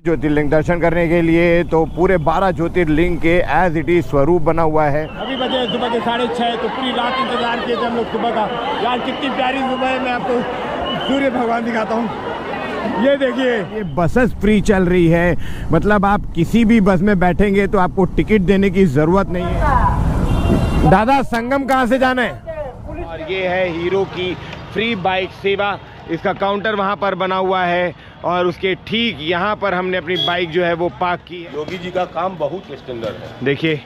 ज्योतिर्लिंग दर्शन करने के लिए, तो पूरे 12 ज्योतिर्लिंग के एज इट इज स्वरूप बना हुआ है। अभी बजे सुबह के 6:30, तो पूरी रात इंतजार किए थे हम लोग सुबह का। यार कितनी प्यारी सुबह है। मैं आपको सूर्य भगवान दिखाता हूँ, ये देखिए। ये बसेस फ्री चल रही है, मतलब आप किसी भी बस में बैठेंगे तो आपको टिकट देने की जरूरत नहीं है। दादा संगम कहाँ से जाना है? और ये है हीरो की फ्री बाइक सेवा। इसका काउंटर वहाँ पर बना हुआ है और उसके ठीक यहाँ पर हमने अपनी बाइक जो है वो पार्क की है। योगी जी का काम बहुत स्टैंडर्ड है। देखिए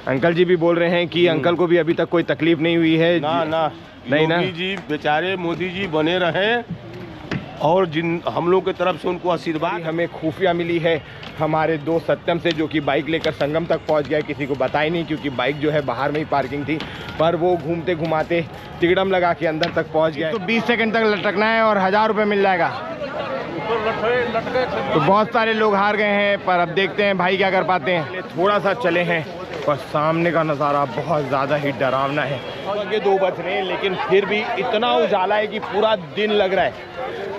अंकल जी भी बोल रहे हैं कि अंकल को भी अभी तक कोई तकलीफ नहीं हुई है। ना नहीं ना, योगी जी बेचारे मोदी जी बने रहे और जिन हम लोग की तरफ से उनको आशीर्वाद। हमें खुफिया मिली है हमारे दोस्त सत्यम से, जो कि बाइक लेकर संगम तक पहुंच गया। किसी को बताई नहीं क्योंकि बाइक जो है बाहर में ही पार्किंग थी, पर वो घूमते घुमाते तिगड़म लगा के अंदर तक पहुंच गया। तो 20 सेकंड तक लटकना है और 1000 रुपये मिल जाएगा। तो बहुत सारे लोग हार गए हैं, पर अब देखते हैं भाई क्या कर पाते हैं। थोड़ा सा चले हैं और सामने का नज़ारा बहुत ज़्यादा ही डरावना है। ये 2 बज रहे हैं लेकिन फिर भी इतना उजाला है कि पूरा दिन लग रहा है।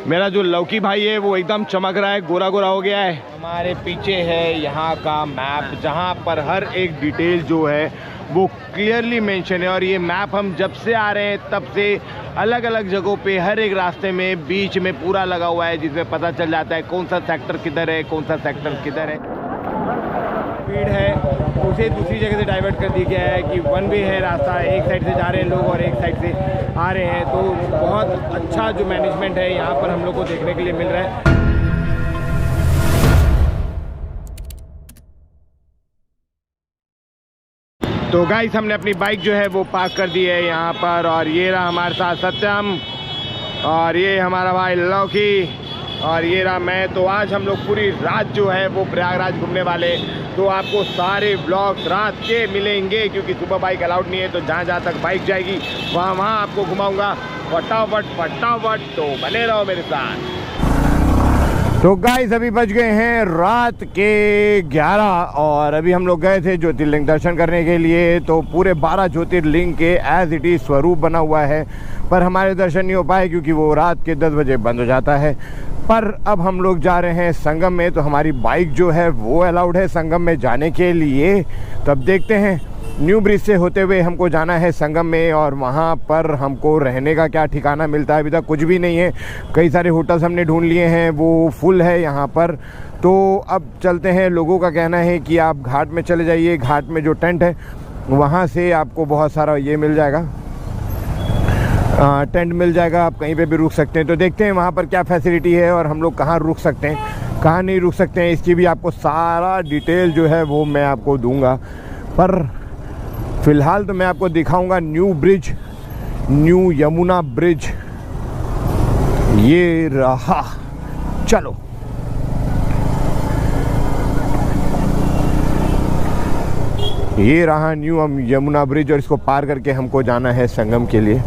मेरा जो लौकी भाई है वो एकदम चमक रहा है, गोरा गोरा हो गया है। हमारे पीछे है यहाँ का मैप, जहाँ पर हर एक डिटेल जो है वो क्लियरली मेंशन है। और ये मैप हम जब से आ रहे हैं तब से अलग अलग जगहों पे हर एक रास्ते में बीच में पूरा लगा हुआ है, जिसमें पता चल जाता है कौन सा सेक्टर किधर है, कौन सा सेक्टर किधर है। भीड़ है उसे दूसरी जगह से डाइवर्ट कर दिया गया है कि 1 वे है रास्ता, एक साइड से जा रहे हैं लोग और एक साइड से आ रहे हैं। तो बहुत अच्छा जो मैनेजमेंट है यहाँ पर हम लोग को देखने के लिए मिल रहा है। तो गाइस हमने अपनी बाइक जो है वो पार्क कर दी है यहाँ पर, और ये रहा हमारे साथ सत्यम, और ये हमारा भाई लौकी, और ये रहा मैं। तो आज हम लोग पूरी रात जो है वो प्रयागराज घूमने वाले। तो आपको सारे ब्लॉग्स रात के मिलेंगे क्योंकि सुबह बाइक अलाउड नहीं है। तो जहाँ जहाँ तक बाइक जाएगी वहाँ आपको घुमाऊँगा फटाफट। तो बने रहो मेरे साथ। तो गाइस अभी बज गए हैं रात के 11 और अभी हम लोग गए थे ज्योतिर्लिंग दर्शन करने के लिए। तो पूरे 12 ज्योतिर्लिंग के एज इट इज स्वरूप बना हुआ है, पर हमारे दर्शन नहीं हो पाए क्योंकि वो रात के 10 बजे बंद हो जाता है। पर अब हम लोग जा रहे हैं संगम में, तो हमारी बाइक जो है वो अलाउड है संगम में जाने के लिए। तो अब देखते हैं, न्यू ब्रिज से होते हुए हमको जाना है संगम में, और वहाँ पर हमको रहने का क्या ठिकाना मिलता है अभी तक कुछ भी नहीं है। कई सारे होटल्स हमने ढूंढ लिए हैं, वो फुल है यहाँ पर। तो अब चलते हैं। लोगों का कहना है कि आप घाट में चले जाइए, घाट में जो टेंट है वहाँ से आपको बहुत सारा ये मिल जाएगा, टेंट मिल जाएगा, आप कहीं पे भी रुक सकते हैं। तो देखते हैं वहाँ पर क्या फैसिलिटी है और हम लोग कहाँ रुक सकते हैं, कहाँ नहीं रुक सकते हैं, इसकी भी आपको सारा डिटेल जो है वो मैं आपको दूंगा। पर फिलहाल तो मैं आपको दिखाऊंगा new bridge, new Yamuna bridge. ये रहा, चलो। ये रहा न्यू यमुना ब्रिज और इसको पार करके हमको जाना है संगम के लिए।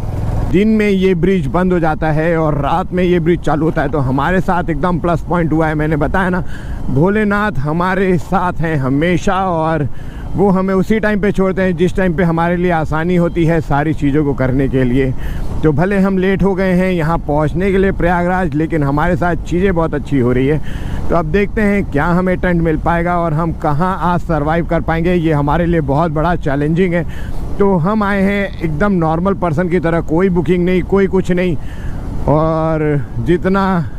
दिन में ये ब्रिज बंद हो जाता है और रात में ये ब्रिज चालू होता है। तो हमारे साथ एकदम प्लस पॉइंट हुआ है। मैंने बताया ना, भोलेनाथ हमारे साथ हैं हमेशा, और वो हमें उसी टाइम पे छोड़ते हैं जिस टाइम पे हमारे लिए आसानी होती है सारी चीज़ों को करने के लिए। तो भले हम लेट हो गए हैं यहाँ पहुँचने के लिए प्रयागराज, लेकिन हमारे साथ चीज़ें बहुत अच्छी हो रही है। तो अब देखते हैं क्या हमें टेंट मिल पाएगा और हम कहाँ आज सर्वाइव कर पाएंगे। ये हमारे लिए बहुत बड़ा चैलेंजिंग है। तो हम आए हैं एकदम नॉर्मल पर्सन की तरह, कोई बुकिंग नहीं, कोई कुछ नहीं, और जितना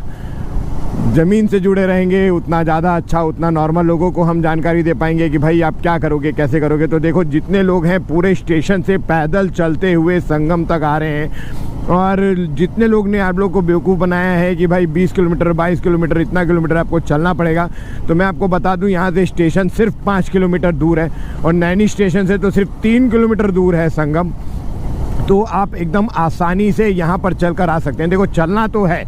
ज़मीन से जुड़े रहेंगे उतना ज़्यादा अच्छा, उतना नॉर्मल लोगों को हम जानकारी दे पाएंगे कि भाई आप क्या करोगे, कैसे करोगे। तो देखो जितने लोग हैं पूरे स्टेशन से पैदल चलते हुए संगम तक आ रहे हैं, और जितने लोग ने आप लोग को बेवकूफ़ बनाया है कि भाई 20 किलोमीटर 22 किलोमीटर इतना किलोमीटर आपको चलना पड़ेगा। तो मैं आपको बता दूं यहाँ से स्टेशन सिर्फ 5 किलोमीटर दूर है, और नैनी स्टेशन से तो सिर्फ 3 किलोमीटर दूर है संगम। तो आप एकदम आसानी से यहाँ पर चलकर आ सकते हैं। देखो चलना तो है,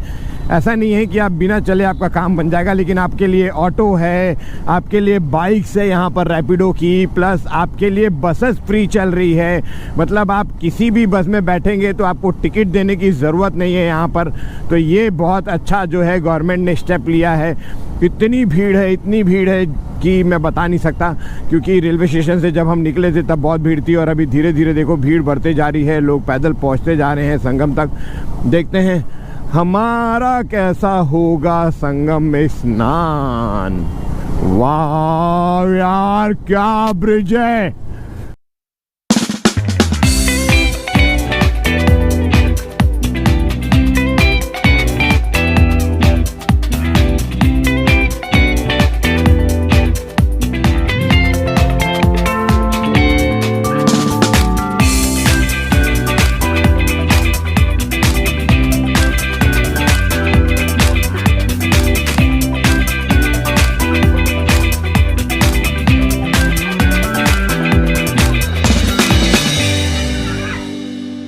ऐसा नहीं है कि आप बिना चले आपका काम बन जाएगा, लेकिन आपके लिए ऑटो है, आपके लिए बाइक्स है यहाँ पर रैपिडो की, प्लस आपके लिए बसेस फ्री चल रही है। मतलब आप किसी भी बस में बैठेंगे तो आपको टिकट देने की ज़रूरत नहीं है यहाँ पर। तो ये बहुत अच्छा जो है गवर्नमेंट ने स्टेप लिया है। इतनी भीड़ है, इतनी भीड़ है कि मैं बता नहीं सकता, क्योंकि रेलवे स्टेशन से जब हम निकले थे तब बहुत भीड़ थी, और अभी धीरे धीरे देखो भीड़ बढ़ते जा रही है, लोग पैदल पहुँचते जा रहे हैं संगम तक। देखते हैं हमारा कैसा होगा संगम में स्नान। वाह यार क्या ब्रिज है।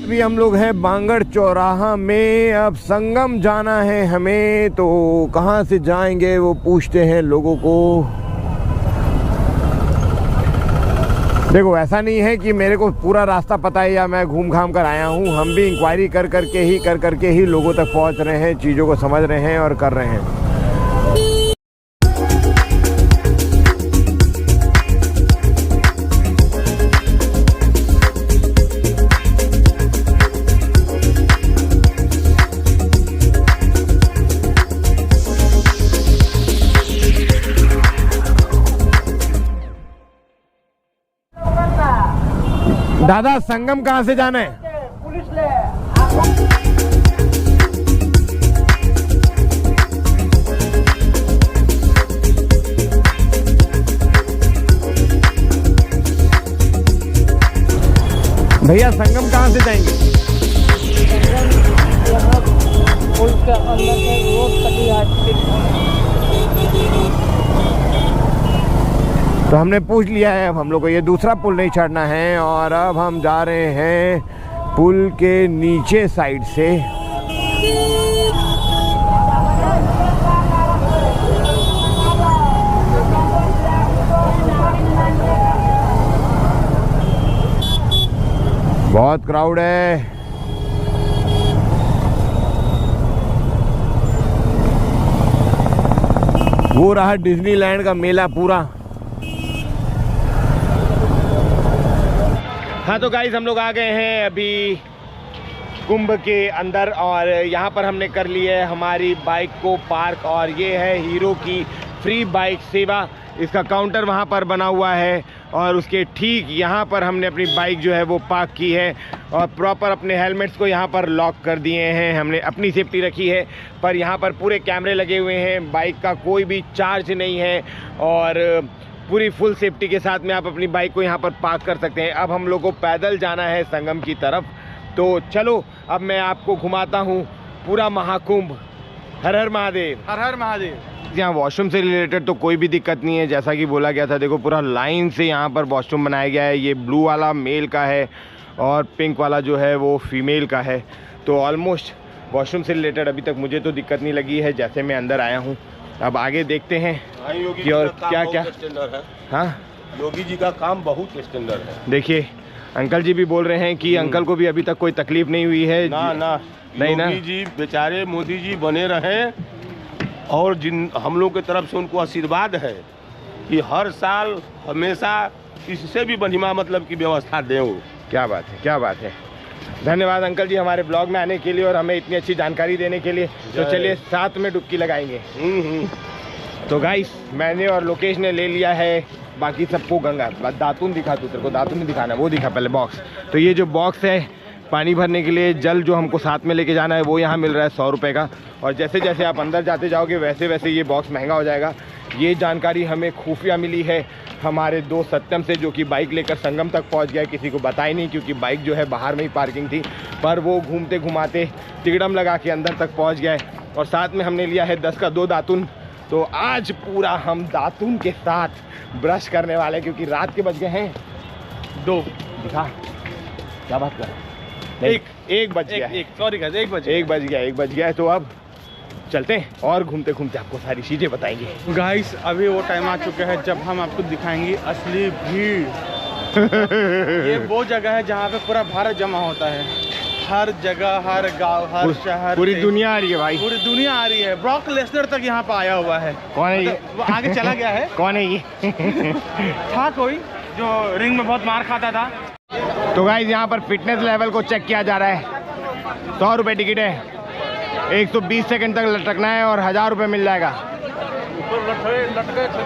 अभी हम लोग हैं बांगड़ चौराहा में। अब संगम जाना है हमें, तो कहाँ से जाएंगे वो पूछते हैं लोगों को। देखो ऐसा नहीं है कि मेरे को पूरा रास्ता पता है या मैं घूम घाम कर आया हूँ। हम भी इंक्वायरी कर करके ही लोगों तक पहुँच रहे हैं, चीज़ों को समझ रहे हैं और कर रहे हैं। दादा संगम कहाँ से जाना है? पुलिस ले भैया संगम कहाँ से जाएंगे? पुल के अंदर से रोड कटी है। तो हमने पूछ लिया है, अब हम लोग को ये दूसरा पुल नहीं चढ़ना है और अब हम जा रहे हैं पुल के नीचे साइड से। बहुत क्राउड है। वो रहा डिज्नीलैंड का मेला पूरा। हाँ तो गाइस हम लोग आ गए हैं अभी कुंभ के अंदर और यहाँ पर हमने कर ली है हमारी बाइक को पार्क। और ये है हीरो की फ्री बाइक सेवा। इसका काउंटर वहाँ पर बना हुआ है और उसके ठीक यहाँ पर हमने अपनी बाइक जो है वो पार्क की है और प्रॉपर अपने हेलमेट्स को यहाँ पर लॉक कर दिए हैं। हमने अपनी सेफ्टी रखी है, पर यहाँ पर पूरे कैमरे लगे हुए हैं। बाइक का कोई भी चार्ज नहीं है और पूरी फुल सेफ्टी के साथ में आप अपनी बाइक को यहाँ पर पार्क कर सकते हैं। अब हम लोग को पैदल जाना है संगम की तरफ, तो चलो अब मैं आपको घुमाता हूँ पूरा महाकुंभ। हर हर महादेव, हर हर महादेव। यहाँ वॉशरूम से रिलेटेड तो कोई भी दिक्कत नहीं है, जैसा कि बोला गया था। देखो पूरा लाइन से यहाँ पर वॉशरूम बनाया गया है। ये ब्लू वाला मेल का है और पिंक वाला जो है वो फीमेल का है। तो ऑलमोस्ट वॉशरूम से रिलेटेड अभी तक मुझे तो दिक्कत नहीं लगी है जैसे मैं अंदर आया हूँ। अब आगे देखते हैं कि और क्या क्या स्टैंडर्ड है। हाँ योगी जी का काम बहुत स्टैंडर्ड है। देखिए अंकल जी भी बोल रहे हैं कि अंकल को भी अभी तक कोई तकलीफ नहीं हुई है। ना ना नहीं ना, योगी जी बेचारे मोदी जी बने रहें और जिन हम लोग की तरफ से उनको आशीर्वाद है कि हर साल हमेशा इससे भी बढ़िया मतलब की व्यवस्था दें वो। क्या बात है, क्या बात है। धन्यवाद अंकल जी हमारे ब्लॉग में आने के लिए और हमें इतनी अच्छी जानकारी देने के लिए। तो चलिए साथ में डुबकी लगाएंगे। तो गाइस मैंने और लोकेश ने ले लिया है बाकी सबको गंगा। दातुन दिखा, तू तेरे को दातुन नहीं दिखाना, वो दिखा पहले बॉक्स। तो ये जो बॉक्स है पानी भरने के लिए, जल जो हमको साथ में लेके जाना है वो यहाँ मिल रहा है 100 रुपये का। और जैसे जैसे आप अंदर जाते जाओगे वैसे वैसे ये बॉक्स महंगा हो जाएगा। ये जानकारी हमें खुफिया मिली है हमारे दोस्त सत्यम से, जो कि बाइक लेकर संगम तक पहुंच गया। किसी को बताई नहीं क्योंकि बाइक जो है बाहर में ही पार्किंग थी, पर वो घूमते घुमाते तिगड़म लगा के अंदर तक पहुंच गए। और साथ में हमने लिया है 10 का 2 दातुन। तो आज पूरा हम दातुन के साथ ब्रश करने वाले, क्योंकि रात के बज गए हैं 2। दिखा क्या बात कर, एक बज गया, सॉरी गाइस, 1 बज गया। तो अब चलते हैं और घूमते घूमते आपको सारी चीज़ें बताएंगे। गाइस अभी वो टाइम आ चुका है जब हम आपको दिखाएंगे असली भीड़। ये वो जगह है जहाँ पे पूरा भारत जमा होता है। हर जगह, हर गांव, हर शहर, पूरी दुनिया आ रही है भाई, पूरी दुनिया आ रही है। ब्रॉक लेसनर तक यहाँ पे आया हुआ है। कौन है ये? वो आगे चला गया है। कौन है ये? था कोई जो रिंग में बहुत मार खाता था। तो गाइस यहाँ पर फिटनेस लेवल को चेक किया जा रहा है। 100 रुपये टिकट है। 120 सेकंड तक लटकना है और 1000 रुपये मिल जाएगा।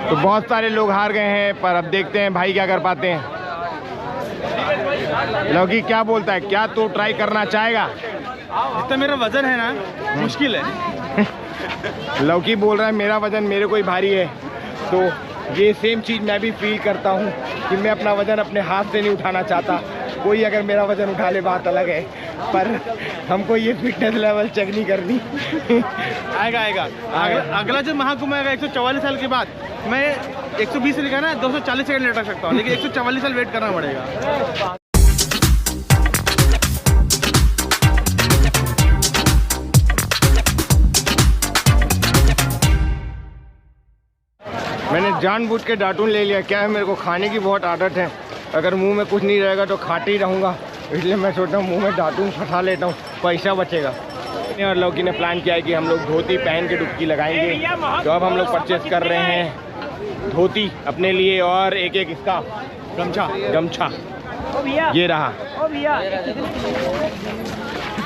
तो बहुत सारे लोग हार गए हैं, पर अब देखते हैं भाई क्या कर पाते हैं। लौकी क्या बोलता है, क्या तू ट्राई करना चाहेगा? जितना मेरा वजन है ना, मुश्किल है। लौकी बोल रहा है मेरा वजन मेरे को ही भारी है। तो ये सेम चीज़ मैं भी फील करता हूँ कि मैं अपना वजन अपने हाथ से नहीं उठाना चाहता। कोई अगर मेरा वजन उठा ले बात अलग है, पर हमको ये फिटनेस लेवल चेक नहीं करनी। आएगा। अगला जो महाकुंभ आएगा 144 साल के बाद, मैं 120 से लिखा ना 240 सेकंड लटक सकता हूँ, लेकिन 144 साल वेट करना पड़ेगा। मैंने जानबूझ के डाटून ले लिया। क्या है, मेरे को खाने की बहुत आदत है। अगर मुंह में कुछ नहीं रहेगा तो खाते ही रहूँगा, इसलिए मैं सोचता हूँ मुंह में डाटून फंसा लेता हूँ, पैसा बचेगा। और लौकी ने प्लान किया है कि हम लोग धोती पहन के डुबकी लगाएंगे। तो अब हम लोग परचेस कर रहे हैं धोती अपने लिए और एक इसका गमछा ये रहा।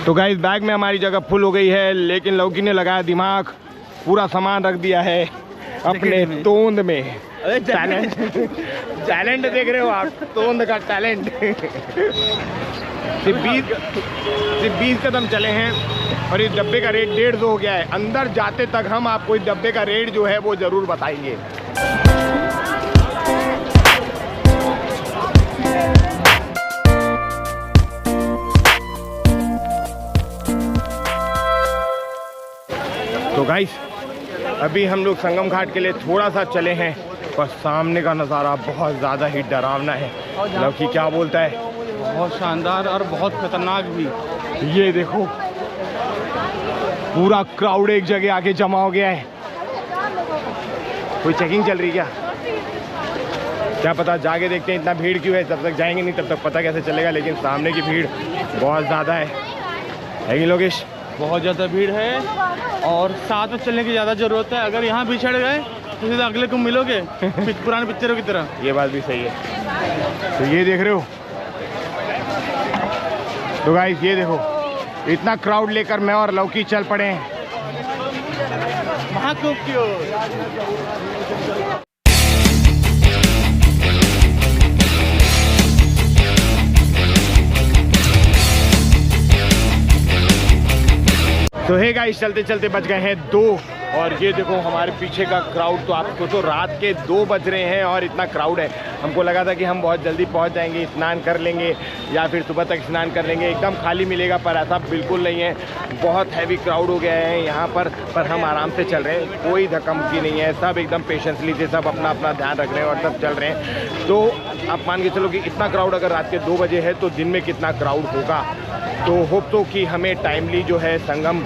तो गाइस बैग में हमारी जगह फुल हो गई है, लेकिन लौकी ने लगाया दिमाग, पूरा सामान रख दिया है अपने तोंद में। टैलेंट देख रहे हो आप, तोंद का टैलेंट। सिर्फ 20 कदम चले हैं और इस डब्बे का रेट 150 हो गया है। अंदर जाते तक हम आपको इस डब्बे का रेट जो है वो ज़रूर बताएंगे। तो गाइस अभी हम लोग संगम घाट के लिए थोड़ा सा चले हैं, पर सामने का नज़ारा बहुत ज़्यादा ही डरावना है। लौकी क्या बोलता है? बहुत शानदार और बहुत खतरनाक भी। ये देखो पूरा क्राउड एक जगह आके जमा हो गया है। कोई चेकिंग चल रही क्या पता, जाके देखते हैं इतना भीड़ क्यों है। तब तक जाएंगे नहीं, तब तक पता कैसे चलेगा। लेकिन सामने की भीड़ बहुत ज़्यादा है कि लोकेश? बहुत ज़्यादा भीड़ है और साथ में चलने की ज़्यादा ज़रूरत है। अगर यहाँ बिछड़ गए तो सीधे अगले को मिलोगे पुराने पिक्चरों की तरह। ये बात भी सही है। तो ये देख रहे हो, तो गाइस ये देखो इतना क्राउड लेकर मैं और लौकी चल पड़े हैं महाकुंभ की ओर। तो हे गाइस चलते चलते बज गए हैं 2 और ये देखो हमारे पीछे का क्राउड। तो आपको तो रात के 2 बज रहे हैं और इतना क्राउड है। हमको लगा था कि हम बहुत जल्दी पहुंच जाएंगे, स्नान कर लेंगे या फिर सुबह तक स्नान कर लेंगे, एकदम खाली मिलेगा, पर ऐसा बिल्कुल नहीं है। बहुत हैवी क्राउड हो गया है यहाँ पर हम आराम से चल रहे हैं, कोई धक्का-मुक्की नहीं है। सब एकदम पेशेंसली से सब अपना अपना ध्यान रख रहे हैं और सब चल रहे हैं। तो आप मान के चलो कि इतना क्राउड अगर रात के 2 बजे है तो दिन में कितना क्राउड होगा। तो होप तो कि हमें टाइमली जो है संगम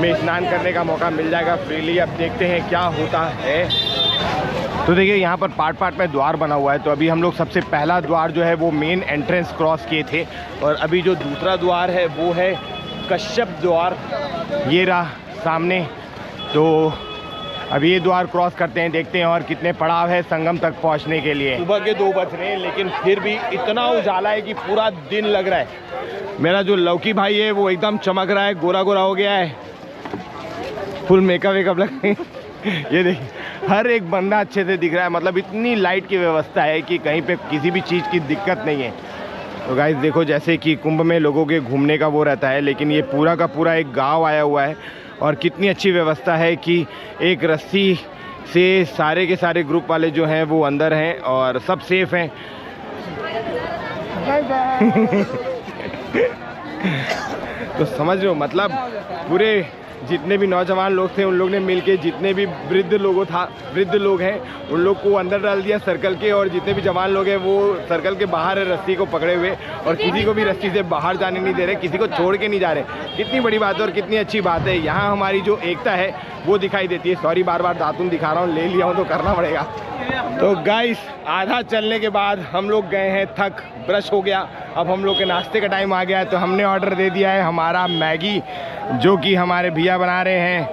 में स्नान करने का मौका मिल जाएगा फ्रीली। अब देखते हैं क्या होता है। तो देखिए यहाँ पर पार्ट पार्ट में द्वार बना हुआ है। तो अभी हम लोग सबसे पहला द्वार जो है वो मेन एंट्रेंस क्रॉस किए थे और अभी जो दूसरा द्वार है वो है कश्यप द्वार, ये रहा सामने। तो अभी ये द्वार क्रॉस करते हैं, देखते हैं और कितने पड़ाव है संगम तक पहुंचने के लिए। सुबह के 2 बज रहे हैं लेकिन फिर भी इतना उजाला है कि पूरा दिन लग रहा है। मेरा जो लौकी भाई है वो एकदम चमक रहा है, गोरा गोरा हो गया है, फुल मेकअप वेकअप लगे। ये देखिए हर एक बंदा अच्छे से दिख रहा है, मतलब इतनी लाइट की व्यवस्था है कि कहीं पे किसी भी चीज़ की दिक्कत नहीं है। तो गाइस देखो जैसे कि कुंभ में लोगों के घूमने का वो रहता है, लेकिन ये पूरा का पूरा एक गांव आया हुआ है और कितनी अच्छी व्यवस्था है कि एक रस्सी से सारे के सारे ग्रुप वाले जो हैं वो अंदर हैं और सब सेफ हैं। तो समझ रहे हो, मतलब पूरे जितने भी नौजवान लोग थे उन लोग ने मिलके जितने भी वृद्ध लोग हैं उन लोग को अंदर डाल दिया सर्कल के, और जितने भी जवान लोग हैं वो सर्कल के बाहर है रस्सी को पकड़े हुए और किसी को भी रस्सी से बाहर जाने नहीं दे रहे, किसी को छोड़ के नहीं जा रहे। कितनी बड़ी बात है और कितनी अच्छी बात है। यहाँ हमारी जो एकता है वो दिखाई देती है। सॉरी बार बार दातुन दिखा रहा हूँ, ले लिया हूँ तो करना पड़ेगा। तो गाइस आधा चलने के बाद हम लोग गए हैं थक, ब्रश हो गया, अब हम लोग के नाश्ते का टाइम आ गया है। तो हमने ऑर्डर दे दिया है हमारा मैगी, जो कि हमारे भैया बना रहे हैं।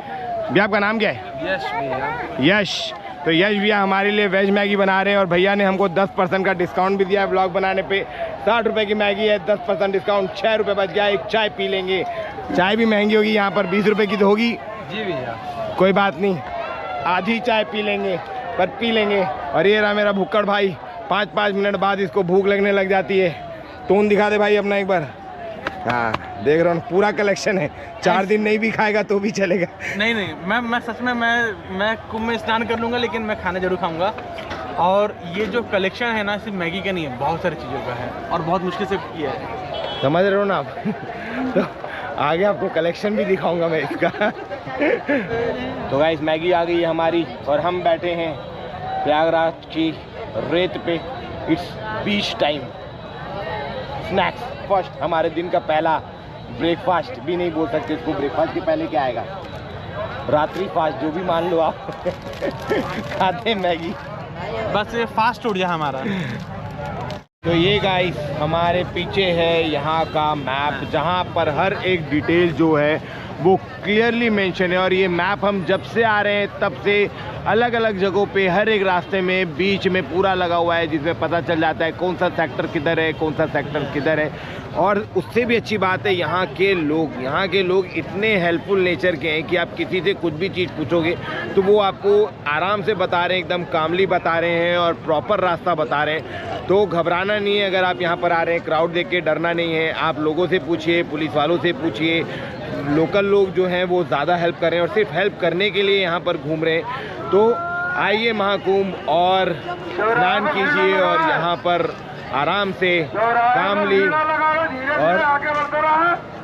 भैया आपका नाम क्या है? यश भैया। यश। तो यश भैया हमारे लिए वेज मैगी बना रहे हैं और भैया ने हमको 10% का डिस्काउंट भी दिया है ब्लॉग बनाने पे। 60 रुपये की मैगी है, 10% डिस्काउंट, 6 रुपये बच गया, एक चाय पी लेंगे। चाय भी महंगी होगी यहाँ पर, 20 रुपए की तो होगी। जी भैया। कोई बात नहीं, आधी चाय पी लेंगे पर पी लेंगे। और ये रहा मेरा भुक्कड़ भाई, 5-5 मिनट बाद इसको भूख लगने लग जाती है। टोन दिखा दे भाई अपना एक बार। हाँ देख रहा हूँ, पूरा कलेक्शन है। 4 दिन नहीं भी खाएगा तो भी चलेगा। नहीं नहीं, मैं सच में मैं कुंभ में स्नान कर लूँगा, लेकिन मैं खाना जरूर खाऊंगा। और ये जो कलेक्शन है ना, सिर्फ मैगी का नहीं है, बहुत सारी चीज़ों का है और बहुत मुश्किल से किया है। समझ रहे हो ना आप? तो आगे आपको कलेक्शन भी दिखाऊंगा मैं इसका। तो गाइस मैगी आ गई है हमारी और हम बैठे हैं प्रयागराज की रेत पे। It's beach time. Snacks first, हमारे दिन का पहला ब्रेकफास्ट भी नहीं बोल सकते इसको, ब्रेकफास्ट के पहले क्या आएगा, रात्रि फास्ट, जो भी मान लो आप। खाते हैं मैगी, बस ये फास्ट फूड है हमारा। तो ये गाइस हमारे पीछे है यहाँ का मैप, जहाँ पर हर एक डिटेल जो है वो क्लियरली मेंशन है। और ये मैप हम जब से आ रहे हैं तब से अलग अलग जगहों पे हर एक रास्ते में बीच में पूरा लगा हुआ है, जिसमें पता चल जाता है कौन सा सेक्टर किधर है, कौन सा सेक्टर किधर है। और उससे भी अच्छी बात है यहाँ के लोग इतने हेल्पफुल नेचर के हैं कि आप किसी से कुछ भी चीज़ पूछोगे तो वो आपको आराम से बता रहे हैं, एकदम कामली बता रहे हैं और प्रॉपर रास्ता बता रहे हैं। तो घबराना नहीं है अगर आप यहाँ पर आ रहे हैं, क्राउड देख के डरना नहीं है। आप लोगों से पूछिए, पुलिस वालों से पूछिए, लोकल लोग जो हैं वो ज़्यादा हेल्प कर रहे हैं और सिर्फ हेल्प करने के लिए यहाँ पर घूम रहे हैं। तो आइए महाकुंभ और स्नान कीजिए और यहाँ पर आराम से कामली और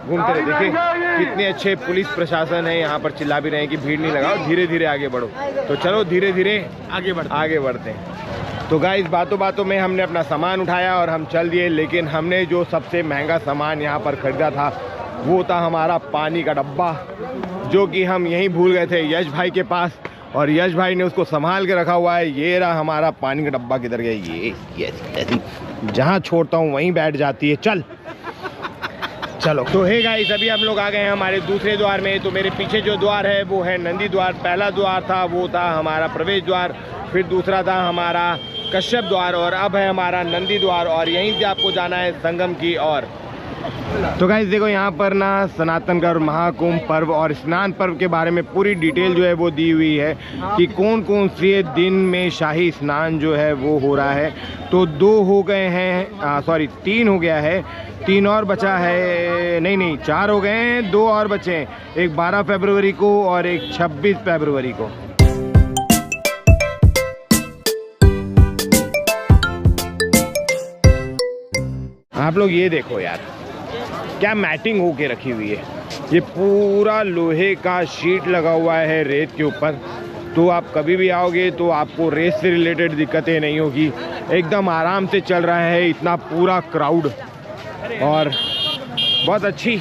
घूमते रहे। देखिए कितने अच्छे पुलिस प्रशासन है, यहाँ पर चिल्ला भी रहे हैं कि भीड़ नहीं लगाओ, धीरे धीरे आगे बढ़ो। तो चलो धीरे धीरे आगे बढ़ते हैं। तो गाइस बातों बातों में हमने अपना सामान उठाया और हम चल दिए, लेकिन हमने जो सबसे महंगा सामान यहाँ पर खरीदा था वो था हमारा पानी का डब्बा, जो कि हम यहीं भूल गए थे यश भाई के पास, और यश भाई ने उसको संभाल के रखा हुआ है। ये रहा हमारा पानी का डब्बा, किधर गया ये ऐसी जहाँ छोड़ता हूँ वहीं बैठ जाती है। चलो तो हे गाइस, अभी हम लोग आ गए हैं हमारे दूसरे द्वार में। तो मेरे पीछे जो द्वार है वो है नंदी द्वार। पहला द्वार था वो था हमारा प्रवेश द्वार, फिर दूसरा था हमारा कश्यप द्वार और अब है हमारा नंदी द्वार, और यहीं से आपको जाना है संगम की ओर। तो गाइस देखो यहाँ पर ना सनातन का महाकुंभ पर्व और स्नान पर्व के बारे में पूरी डिटेल जो है वो दी हुई है कि कौन कौन से दिन में शाही स्नान जो है वो हो रहा है। तो 2 हो गए हैं, 3 हो गया है, 3 और बचा है, नहीं 4 हो गए हैं, 2 और बचे हैं, एक 12 फरवरी को और एक 26 फरवरी को। आप लोग ये देखो यार, क्या मैटिंग होके रखी हुई है। ये पूरा लोहे का शीट लगा हुआ है रेत के ऊपर। तो आप कभी भी आओगे तो आपको रेत से रिलेटेड दिक्कतें नहीं होगी, एकदम आराम से चल रहा है इतना पूरा क्राउड। और बहुत अच्छी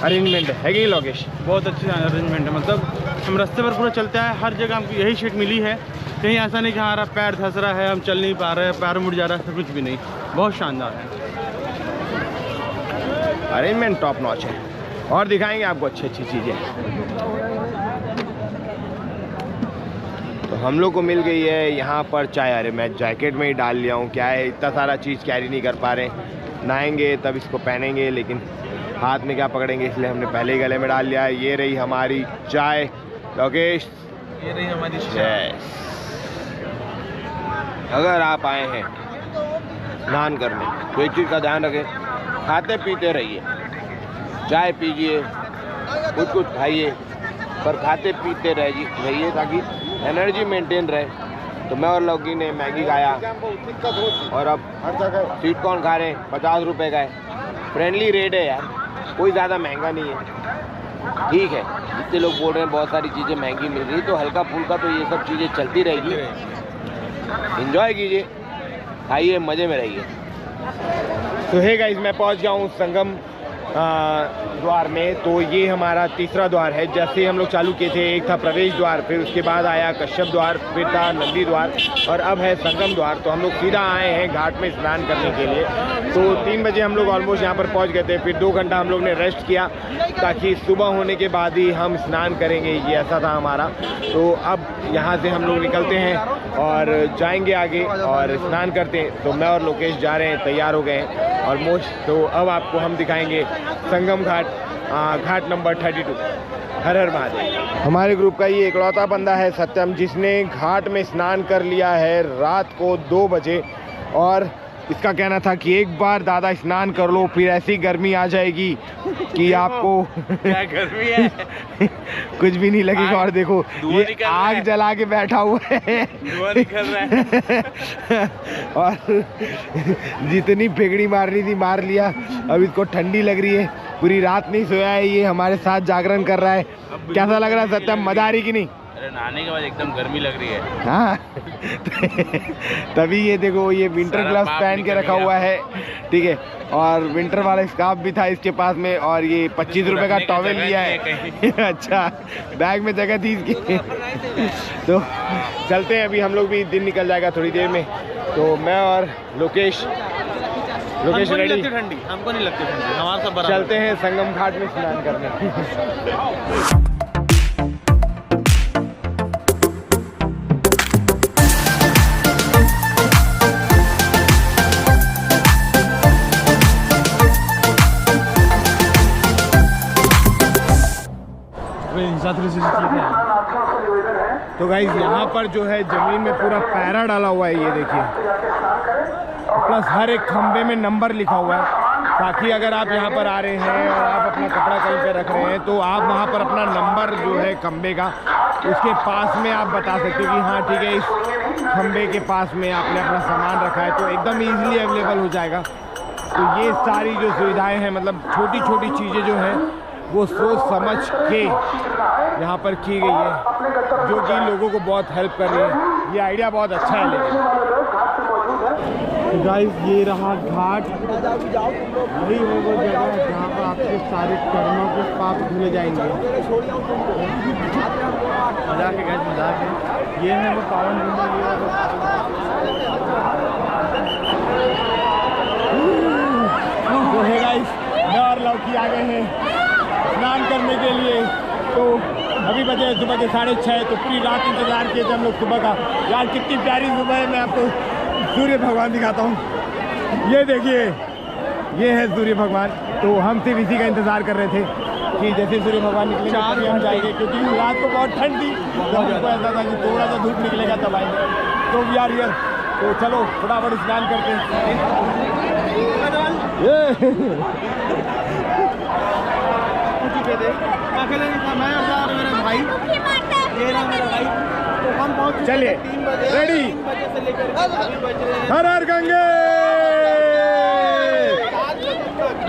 अरेंजमेंट है कि लोकेश? बहुत अच्छी अरेंजमेंट है, मतलब हम रास्ते पर पूरा चलते हैं, हर जगह हमको यही शीट मिली है। कहीं ऐसा नहीं कि हमारा पैर धंस रहा है, हम चल नहीं पा रहे हैं, पैर मुड़ जा रहा है, कुछ भी नहीं। बहुत शानदार है, अरेंजमेंट टॉप नॉच है। और दिखाएंगे आपको अच्छी चीज़ें। तो हम लोग को मिल गई है यहाँ पर चाय। अरे मैं जैकेट में ही डाल लिया हूँ, क्या है इतना सारा चीज़ कैरी नहीं कर पा रहे, नहाएंगे तब इसको पहनेंगे, लेकिन हाथ में क्या पकड़ेंगे, इसलिए हमने पहले ही गले में डाल लिया है। ये रही हमारी चाय लोकेश, ये रही हमारी चाय। अगर आप आए हैं स्नान करने तो एक चीज़ का ध्यान रखें, खाते पीते रहिए, चाय पीजिए, कुछ खाइए, पर खाते पीते रहिए ताकि एनर्जी मेंटेन रहे। तो मैं और लौकी ने मैगी खाया और अब स्वीट कॉर्न खा रहे हैं, 50 रुपये का है। फ्रेंडली रेट है यार, कोई ज़्यादा महंगा नहीं है, ठीक है। जितने लोग बोल रहे हैं बहुत सारी चीज़ें महंगी मिल रही, तो हल्का फुल्का तो ये सब चीज़ें चलती रहेगी। एंजॉय कीजिए, खाइए, मज़े में रहिए। तो हे गाइस, मैं पहुंच गया हूँ संगम द्वार में। तो ये हमारा तीसरा द्वार है। जैसे हम लोग चालू किए थे, एक था प्रवेश द्वार, फिर उसके बाद आया कश्यप द्वार, फिर था नंदी द्वार और अब है संगम द्वार। तो हम लोग सीधा आए हैं घाट में स्नान करने के लिए। तो 3 बजे हम लोग ऑलमोस्ट यहाँ पर पहुँच गए थे। फिर 2 घंटा हम लोग ने रेस्ट किया ताकि सुबह होने के बाद ही हम स्नान करेंगे, ये ऐसा था हमारा। तो अब यहाँ से हम लोग निकलते हैं और जाएंगे आगे और स्नान करते हैं। तो मैं और लोकेश जा रहे हैं, तैयार हो गए हैं ऑलमोस्ट। तो अब आपको हम दिखाएंगे संगम घाट घाट नंबर 32। हर हर महादेव। हमारे ग्रुप का ये इकलौता बंदा है सत्यम, जिसने घाट में स्नान कर लिया है रात को 2 बजे। और इसका कहना था कि एक बार दादा स्नान कर लो, फिर ऐसी गर्मी आ जाएगी कि आपको क्या गर्मी है कुछ भी नहीं लगेगा। और देखो ये आग जला के बैठा हुआ है, धुआं निकल रहा है। और जितनी फेगड़ी मारनी थी मार लिया। अब इसको ठंडी लग रही है, पूरी रात नहीं सोया है, ये हमारे साथ जागरण कर रहा है। कैसा लग रहा है सत्यम, मजा आ रही कि नहीं? अरे नहाने के बाद एकदम गर्मी लग रही है। हाँ तभी ये देखो ये विंटर ग्लव्स पहन के रखा हुआ है, ठीक है। और विंटर वाला स्कार्फ भी था इसके पास में, और ये 25 रुपए का टॉवेल लिया है। अच्छा, बैग में जगह थी इसकी। तो चलते हैं, अभी हम लोग भी, दिन निकल जाएगा थोड़ी देर में। तो मैं और लोकेश रेडी, ठंडी हमको नहीं लगती ठंडी, हमारा सब बराबर। चलते हैं संगम घाट में स्नान करने। तो गाइस यहाँ पर जो है जमीन में पूरा पैरा डाला हुआ है, ये देखिए। प्लस हर एक खंबे में नंबर लिखा हुआ है, ताकि अगर आप यहाँ पर आ रहे हैं और आप अपना कपड़ा कहीं पे रख रहे हैं तो आप वहाँ पर अपना नंबर जो है खंबे का, उसके पास में आप बता सकते हो कि हाँ ठीक है, इस खंबे के पास में आपने अपना सामान रखा है, तो एकदम ईजिली अवेलेबल हो जाएगा। तो ये सारी जो सुविधाएँ हैं, मतलब छोटी छोटी चीज़ें जो हैं वो सोच समझ के यहाँ पर की गई है, जो कि लोगों को बहुत हेल्प कर रही है। ये आइडिया बहुत अच्छा है। लेकिन तो गाइस ये रहा घाट, यही है वो जगह जहाँ पर आपके सारे कर्मों के पाप धुले जाएंगे। मजाक है गाइस, मजाक है। ये है वो पावन भूमि। तो है गाइस, मैं और लौकी आ गए हैं स्नान करने के लिए। तो अभी बजे सुबह के 6:30, तो पूरी रात इंतजार किए थे हम लोग सुबह का। यार कितनी प्यारी सुबह है। मैं आपको सूर्य भगवान दिखाता हूँ, ये देखिए, ये है सूर्य भगवान। तो हम सिर्फ इसी का इंतजार कर रहे थे कि जैसे सूर्य भगवान निकलेंगे तभी हम जाएंगे, क्योंकि रात को बहुत ठंड थी, तो हमको ऐसा था कि थोड़ा सा धूप निकलेगा तब आएंगे। तो यार ये, तो चलो फटाफट स्नान करते हैं। मैं और मेरा भाई, ये रहा मेरा भाई। तो हम पहुंच चलिए, रेडी, हर हर गंगे,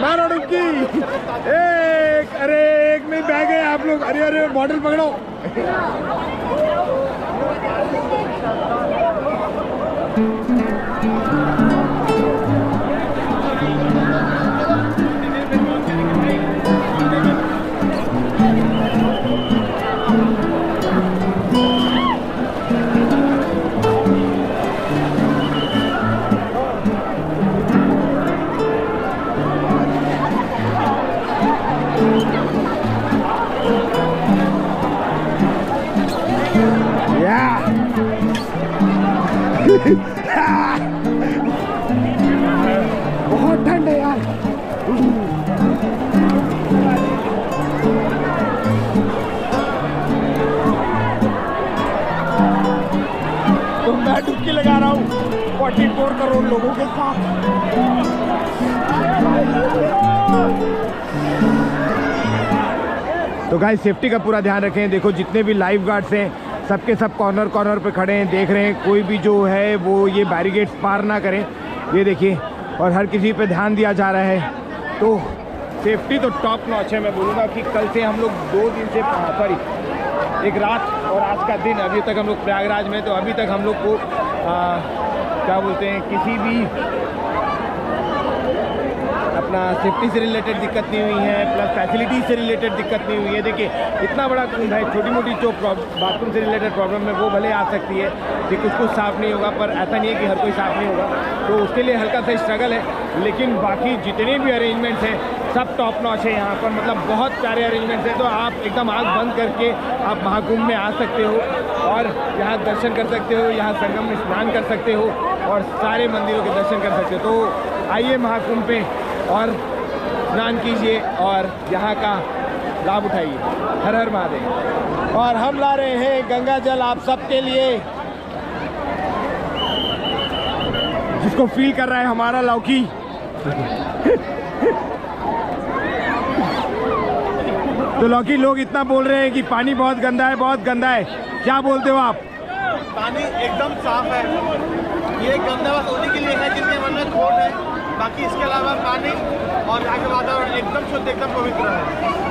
मारो डुबकी। एक, अरे एक में बह गए आप लोग। अरे अरे बॉटल पकड़ो। बहुत ठंड है यार। तो मैं डुबकी लगा रहा हूँ 44 करोड़ लोगों के साथ। तो गाइस सेफ्टी का पूरा ध्यान रखें। देखो जितने भी लाइफ गार्ड्स हैं सबके सब कॉर्नर कॉर्नर पे खड़े हैं, देख रहे हैं कोई भी जो है वो ये बैरिकेड्स पार ना करें, ये देखिए। और हर किसी पे ध्यान दिया जा रहा है। तो सेफ्टी तो टॉप नॉच है। मैं बोलूँगा कि कल से हम लोग 2 दिन से, सॉरी एक रात और आज का दिन, अभी तक हम लोग प्रयागराज में, तो अभी तक हम लोग को क्या बोलते हैं, किसी भी अपना सेफ्टी से रिलेटेड दिक्कत नहीं हुई है, प्लस फैसिलिटी से रिलेटेड दिक्कत नहीं हुई है। देखिए इतना बड़ा कुंड है, छोटी मोटी जो बाथरूम से रिलेटेड प्रॉब्लम है वो भले आ सकती है कि कुछ साफ़ नहीं होगा, पर ऐसा नहीं है कि हर कोई साफ़ नहीं होगा। तो उसके लिए हल्का सा स्ट्रगल है, लेकिन बाकी जितने भी अरेंजमेंट्स हैं सब टॉप नॉच है यहाँ पर। मतलब बहुत प्यारे अरेंजमेंट्स हैं। तो आप एकदम आँख बंद करके आप महाकुंभ में आ सकते हो और यहाँ दर्शन कर सकते हो, यहाँ संगम में स्नान कर सकते हो और सारे मंदिरों के दर्शन कर सकते हो। तो आइए महाकुंभ पे और स्नान कीजिए और यहाँ का लाभ उठाइए। हर हर महादेव। और हम ला रहे हैं गंगा जल आप सबके लिए, जिसको फील कर रहा है हमारा लौकी। तो लौकी, लोग इतना बोल रहे हैं कि पानी बहुत गंदा है, बहुत गंदा है, क्या बोलते हो आप? पानी एकदम साफ है। ये गंदा बस होने के लिए है जिनके मन में खोट है, बाकी इसके अलावा पानी और यहाँ के वातावरण एकदम शुद्ध, एकदम पवित्र है।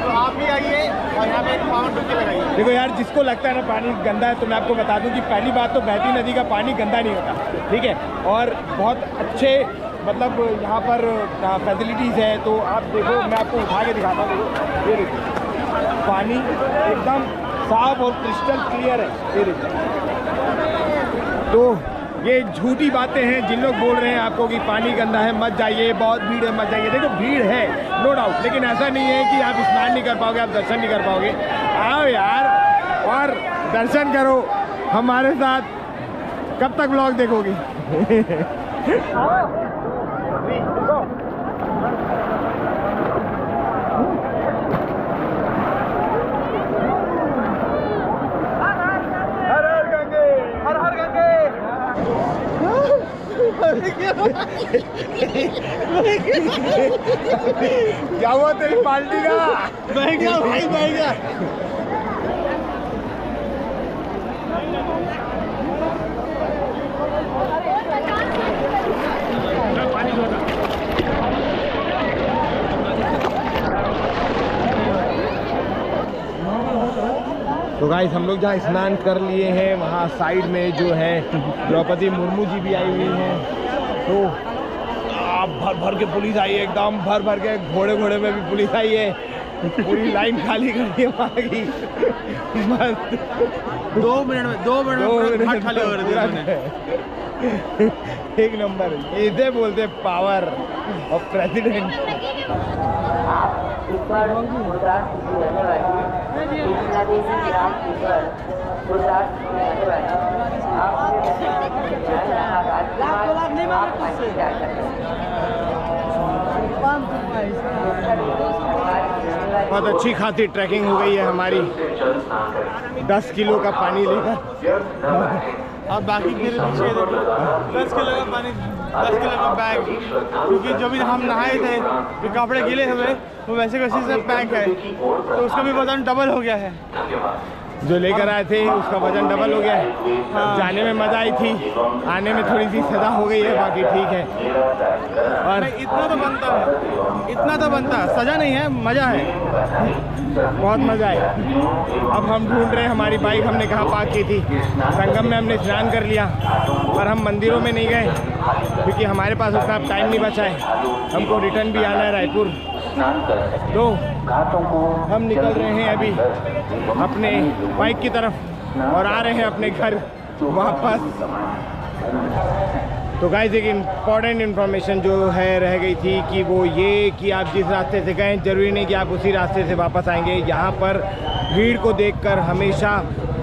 तो आप भी आइए और यहाँ पे एक पावन डुबकी लगाइए। देखो यार, जिसको लगता है ना पानी गंदा है, तो मैं आपको बता दूं कि पहली बात तो बहती नदी का पानी गंदा नहीं होता, ठीक है। और बहुत अच्छे मतलब यहाँ पर फैसिलिटीज़ है। तो आप देखो, मैं आपको उठा के दिखाता हूँ। ये देखिए, पानी एकदम साफ और क्रिस्टल क्लियर है। ये देखिए। तो ये झूठी बातें हैं जिन लोग बोल रहे हैं आपको कि पानी गंदा है, मत जाइए, बहुत भीड़ है, मत जाइए। देखो भीड़ है, नो डाउट, लेकिन ऐसा नहीं है कि आप स्नान नहीं कर पाओगे, आप दर्शन नहीं कर पाओगे। आओ यार और दर्शन करो हमारे साथ। कब तक व्लॉग देखोगे? क्या हुआ तेरी पार्टी का? बह गया भाई, बह गया। तो गाइस, हम लोग जहाँ स्नान कर लिए हैं वहाँ साइड में जो है द्रौपदी मुर्मू जी भी आई हुई हैं। तो आप भर भर के पुलिस आई है, एकदम भर भर के, घोड़े घोड़े में भी पुलिस आई है। पूरी लाइन खाली कर दी वहाँ की। मस्त 2 मिनट में घाट खाली हो रहे थे। एक नंबर, इसे बोलते पावर ऑफ प्रेसिडेंट। बहुत अच्छी खासी ट्रैकिंग हो गई है हमारी, 10 किलो का पानी लेकर। अब बाकी मेरे पीछे देखो, 10 किलो का पानी, 10 किलो का बैग, क्योंकि जो भी हम नहाए थे, जो कपड़े गीले हुए वो वैसे वैसे से पैक है, तो उसका भी वजन डबल हो गया है। जो लेकर आए थे उसका वजन डबल हो गया है। हाँ। जाने में मज़ा आई थी, आने में थोड़ी सी सजा हो गई है, बाकी ठीक है। और इतना तो बनता है, इतना तो बनता है, सजा नहीं है, मज़ा है, बहुत मज़ा है। अब हम ढूंढ रहे हैं हमारी बाइक, हमने कहाँ पार्क की थी। संगम में हमने स्नान कर लिया, पर हम मंदिरों में नहीं गए क्योंकि हमारे पास उतना टाइम नहीं बचा है। हमको रिटर्न भी आना है रायपुर, तो हम निकल रहे हैं अभी अपने बाइक की तरफ और आ रहे हैं अपने घर वापस। तो गाइस, एक इम्पॉर्टेंट इन्फॉर्मेशन जो है रह गई थी कि वो ये कि आप जिस रास्ते से गए ज़रूरी नहीं कि आप उसी रास्ते से वापस आएंगे। यहाँ पर भीड़ को देखकर हमेशा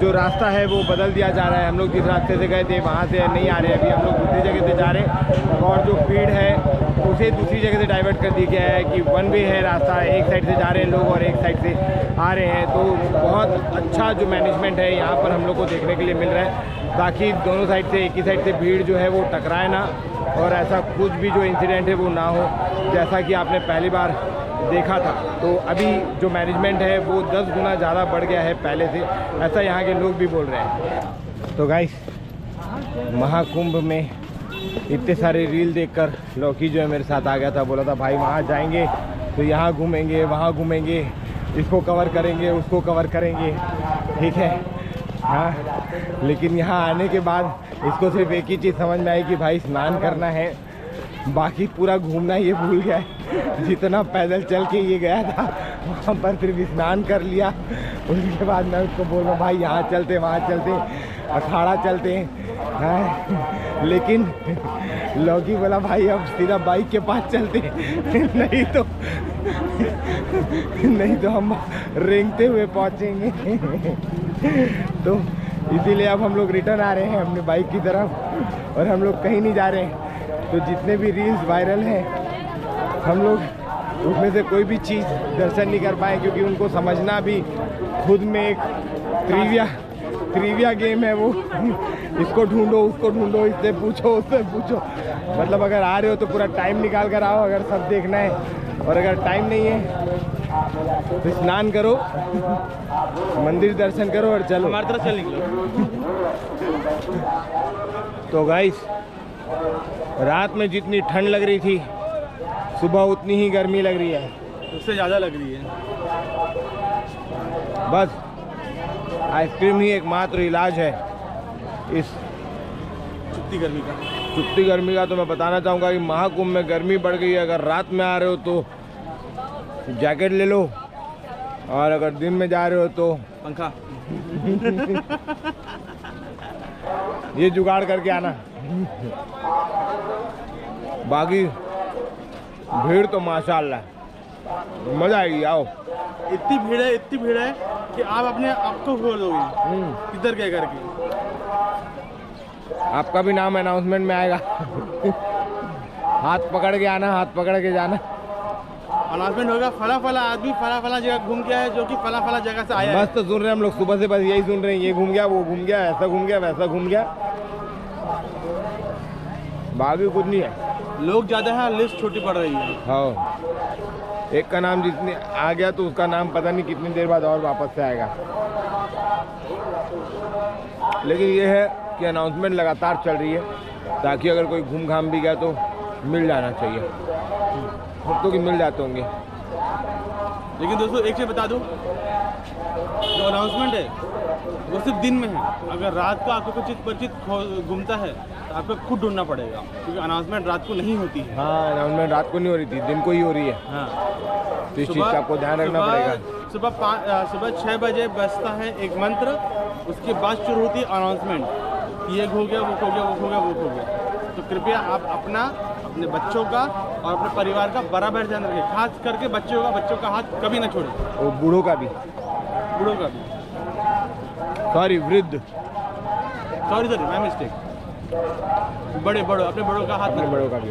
जो रास्ता है वो बदल दिया जा रहा है। हम लोग जिस रास्ते से गए थे वहाँ से नहीं आ रहे, अभी हम लोग दूसरी जगह से जा रहे हैं, और जो भीड़ है उसे दूसरी जगह से डाइवर्ट कर दिया गया है कि वन वे है रास्ता, एक साइड से जा रहे हैं लोग और एक साइड से आ रहे हैं। तो बहुत अच्छा जो मैनेजमेंट है यहाँ पर हम लोग को देखने के लिए मिल रहा है, ताकि दोनों साइड से, एक ही साइड से भीड़ जो है वो टकराए ना, और ऐसा कुछ भी जो इंसिडेंट है वो ना हो जैसा कि आपने पहली बार देखा था। तो अभी जो मैनेजमेंट है वो 10 गुना ज़्यादा बढ़ गया है पहले से, ऐसा यहाँ के लोग भी बोल रहे हैं। तो गाइस, महाकुंभ में इतने सारे रील देखकर लौकी जो है मेरे साथ आ गया था, बोला था भाई वहाँ जाएंगे तो यहाँ घूमेंगे, वहाँ घूमेंगे, इसको कवर करेंगे, उसको कवर करेंगे, ठीक है। हाँ, लेकिन यहाँ आने के बाद इसको सिर्फ एक ही चीज़ समझ में आई कि भाई स्नान करना है, बाकी पूरा घूमना ये भूल गया है। जितना पैदल चल के ये गया था वहाँ पर सिर्फ स्नान कर लिया। उसके बाद मैं उसको बोल रहा हूँ भाई यहाँ चलते, वहाँ चलते, अखाड़ा चलते हैं। लेकिन लौकी बोला भाई अब सीधा बाइक के पास चलते नहीं तो हम रेंगते हुए पहुँचेंगे। तो इसीलिए अब हम लोग रिटर्न आ रहे हैं अपने बाइक की तरफ, और हम लोग कहीं नहीं जा रहे हैं। तो जितने भी रील्स वायरल हैं हम लोग उसमें से कोई भी चीज़ दर्शन नहीं कर पाए, क्योंकि उनको समझना भी खुद में एक ट्रिविया गेम है वो। इसको ढूंढो, उसको ढूंढो, इससे पूछो, उससे पूछो। मतलब अगर आ रहे हो तो पूरा टाइम निकाल कर आओ अगर सब देखना है, और अगर टाइम नहीं है तो स्नान करो, मंदिर दर्शन करो और चलो। हमारी तरफ चल निकलो। तो गाइस, रात में जितनी ठंड लग रही थी, सुबह उतनी ही गर्मी लग रही है, उससे ज़्यादा लग रही है। बस आइसक्रीम ही एकमात्र इलाज है इस चुपती गर्मी का। चुपती गर्मी का। तो मैं बताना चाहूँगा कि महाकुंभ में गर्मी बढ़ गई है। अगर रात में आ रहे हो तो जैकेट ले लो, और अगर दिन में जा रहे हो तो पंखा। ये जुगाड़ करके आना। बाकी भीड़ तो माशाल्लाह मजा आएगी, आओ। इतनी भीड़ है कि आप अपने आप को खो दोगे किधर क्या करके। आपका भी नाम अनाउंसमेंट में आएगा। हाथ पकड़ के आना, हाथ पकड़ के जाना। अनाउंसमेंट होगा, फला आदमी फला जगह घूम गया है, जो कि फला जगह से आया है। बस तो सुन रहे हैं हम लोग सुबह से, बस यही सुन रहे हैं, ये घूम गया, वो घूम गया, ऐसा घूम गया, वैसा घूम गया। बाकी कुछ नहीं है। लोग ज़्यादा है, लिस्ट छोटी पड़ रही है। हाँ, एक का नाम जितने आ गया तो उसका नाम पता नहीं कितनी देर बाद और वापस से आएगा। लेकिन ये है कि अनाउंसमेंट लगातार चल रही है, ताकि अगर कोई घूम घाम भी गया तो मिल जाना चाहिए। अब तो कि मिल जाते होंगे। लेकिन दोस्तों एक चीज़ बता दूं, जो अनाउंसमेंट है वो सिर्फ दिन में है। अगर रात को आपको कुछ परिचित घूमता है तो आपको खुद ढूंढना पड़ेगा, क्योंकि अनाउंसमेंट रात को नहीं होती है। हाँ, अनाउंसमेंट रात को नहीं हो रही थी, दिन को ही हो रही है। हाँ, तो इस चीज़ का आपको ध्यान रखना पड़ेगा। सुबह 6 बजे बजता है एक मंत्र, उसके बाद शुरू होती है अनाउंसमेंट। ये हो गया, वो हो गया, वो हो गया, वो हो गया। तो कृपया आप अपने बच्चों का और अपने परिवार का बराबर ध्यान रखें, खास करके बच्चों का हाथ कभी ना छोड़ें। और बूढ़ों का भी। सॉरी, वृद्ध। Sorry my mistake. अपने बड़ों का हाथ अपने बड़ों का भी।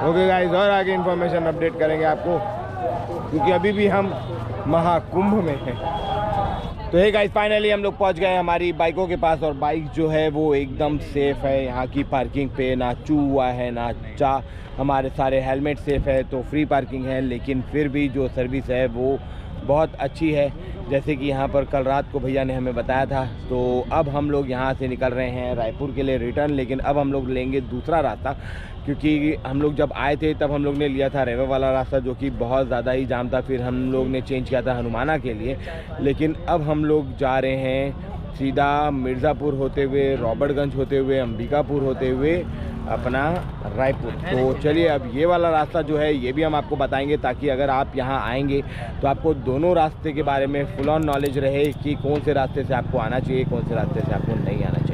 ओके गाइस, और आगे इन्फॉर्मेशन अपडेट करेंगे आपको, क्योंकि अभी भी हम महाकुंभ में हैं। तो हे गाइस, फाइनली हम लोग पहुंच गए हमारी बाइकों के पास, और बाइक जो है वो एकदम सेफ़ है। यहाँ की पार्किंग पे ना चू हुआ है ना चा, हमारे सारे हेलमेट सेफ़ है। तो फ्री पार्किंग है, लेकिन फिर भी जो सर्विस है वो बहुत अच्छी है, जैसे कि यहाँ पर कल रात को भैया ने हमें बताया था। तो अब हम लोग यहाँ से निकल रहे हैं रायपुर के लिए रिटर्न, लेकिन अब हम लोग लेंगे दूसरा रास्ता, क्योंकि हम लोग जब आए थे तब हम लोग ने लिया था रेवा वाला रास्ता, जो कि बहुत ज़्यादा ही जाम था। फिर हम लोग ने चेंज किया था हनुमाना के लिए, लेकिन अब हम लोग जा रहे हैं सीधा मिर्ज़ापुर होते हुए, रॉबर्टगंज होते हुए, अंबिकापुर होते हुए अपना रायपुर। तो चलिए, अब ये वाला रास्ता जो है ये भी हम आपको बताएंगे, ताकि अगर आप यहाँ आएंगे तो आपको दोनों रास्ते के बारे में फुल ऑन नॉलेज रहे कि कौन से रास्ते से आपको आना चाहिए, कौन से रास्ते से आपको नहीं आना चाहिए।